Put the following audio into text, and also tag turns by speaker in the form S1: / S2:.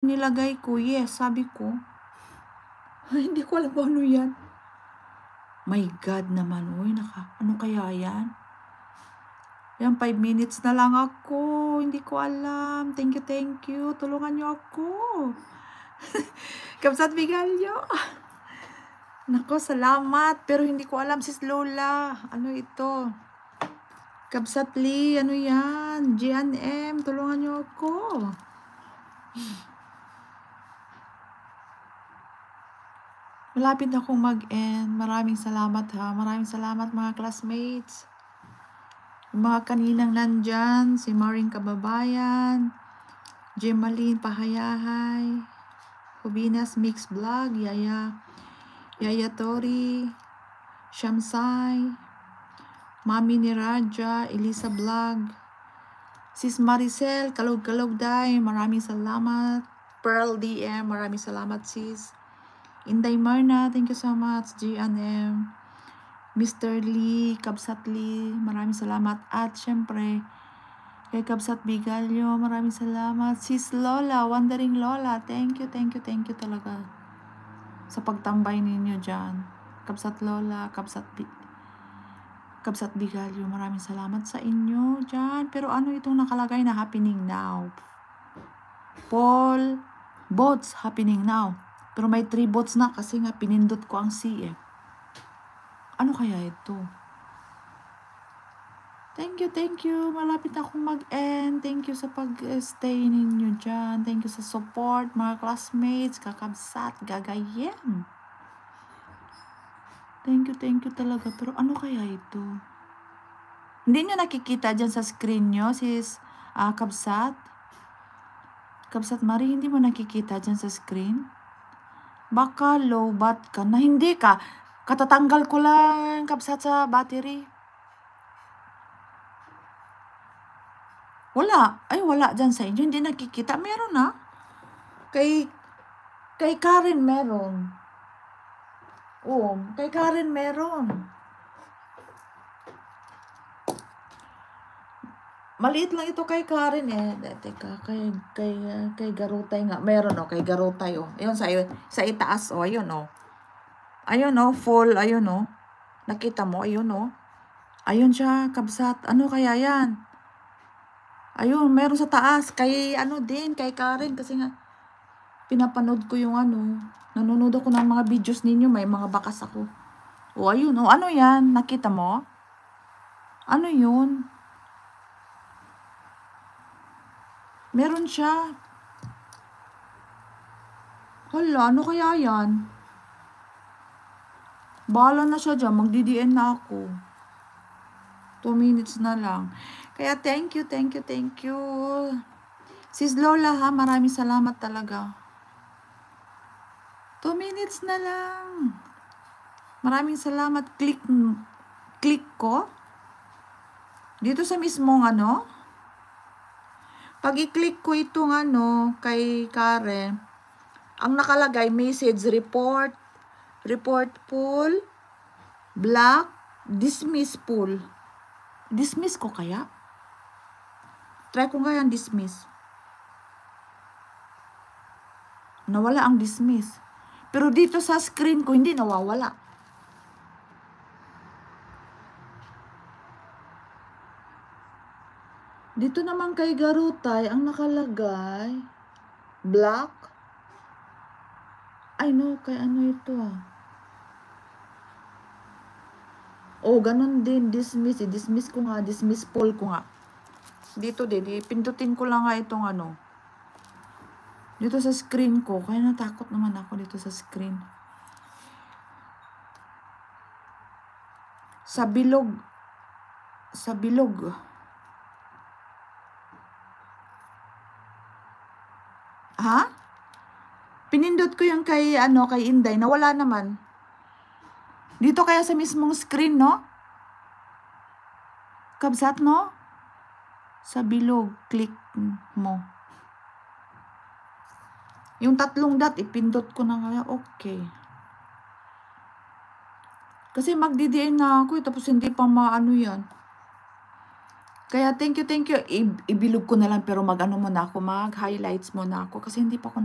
S1: nilagay ko, yes, sabi ko. Ay, hindi ko alam kung ano yan. My God naman, uy, ano kaya yan? Yan, 5 minutes na lang ako. Hindi ko alam. Thank you. Tulungan niyo ako. Kamsat Bigalyo. Nako, salamat. Pero hindi ko alam, sis Lola. Ano ito? Kamsat Lee, ano yan? GNM, tulungan niyo ako. Malapit akong mag-end. Maraming salamat ha. Maraming salamat mga classmates. Yung mga kaninang nandyan, si Maring Kababayan, Gemaline Pahayahay, Hubinas Mix Vlog, Yaya Tori, Shamsai, Mami ni Raja, Elisa Vlog, Sis Maricel, Kalog Day, maraming salamat. Pearl DM, maraming salamat sis. Inday Marna, thank you so much. GNM, Mr. Lee, Kabsat Lee, maraming salamat. At syempre, kay Kabsat Bigalyo, maraming salamat. Sis Lola, Wandering Lola, thank you talaga sa pagtambay ninyo dyan. Kabsat Lola, Kabsat Bigalyo, maraming salamat sa inyo dyan. Pero ano itong nakalagay na happening now? Paul, bots happening now. Pero may 3 bots na kasi nga pinindot ko ang CF. Ano kaya ito? Thank you. Malapit akong mag-end. Thank you sa pag-stay ninyo dyan. Thank you sa support, mga classmates, kakabsat, gagayem. Thank you talaga. Pero ano kaya ito? Hindi nyo nakikita dyan sa screen nyo, sis Kabsat? Kabsat Marie, hindi mo nakikita dyan sa screen? Baka low bat ka na. Hindi ka. Katatanggal ko lang, Kabsat, sa battery. Wala. Ay, wala dyan sa inyo. Hindi nakikita. Meron na. Kay Karen meron. Oo, kay Karen meron. Maliit lang ito kay Karen eh. Teka, kay Garutay nga. Meron oh, kay Garutay oh. Ayun sa itaas oh, ayun oh. Ayun oh, full, ayun oh. Nakita mo, ayun oh. Ayun siya, Kabsat. Ano kaya yan? Ayun, meron sa taas. Kay kay Karen. Kasi nga, pinapanood ko yung nanonood ako ng mga videos ninyo. May mga bakas ako. O, ayun. O, ano yan? Nakita mo? Ano yun? Meron siya. Hala, ano kaya yan? Bahala na siya dyan. Magdi-DN na ako. 2 minutes na lang. Kaya thank you. Sis Lola ha, maraming salamat talaga. 2 minutes na lang. Maraming salamat. Click ko. Dito sa mismong pag i-click ko itong kay Karen, ang nakalagay message report pool, black, dismiss pool. Dismiss ko kaya? Try ko nga yan dismiss. Nawala ang dismiss. Pero dito sa screen ko, hindi nawawala. Dito naman kay Garutay, ang nakalagay, black. Ay no, kay ito Oh, ganun din, dismiss. Dismiss ko nga, dismiss poll ko nga. Dito din, pindutin ko lang nga itong dito sa screen ko. Kaya natakot naman ako dito sa screen. Sa bilog. Ha? Pinindot ko yung kay Inday. Nawala naman. Dito kaya sa mismong screen, no? Kabsat, no? Sa bilog, click mo. Yung 3 dot, ipindot ko na nga. Okay. Kasi magdi-DN na ako, tapos hindi pa maano yan. Kaya thank you, thank you. Ibilog ko na lang pero mag-ano muna ako, mag-highlights muna ako kasi hindi pa ako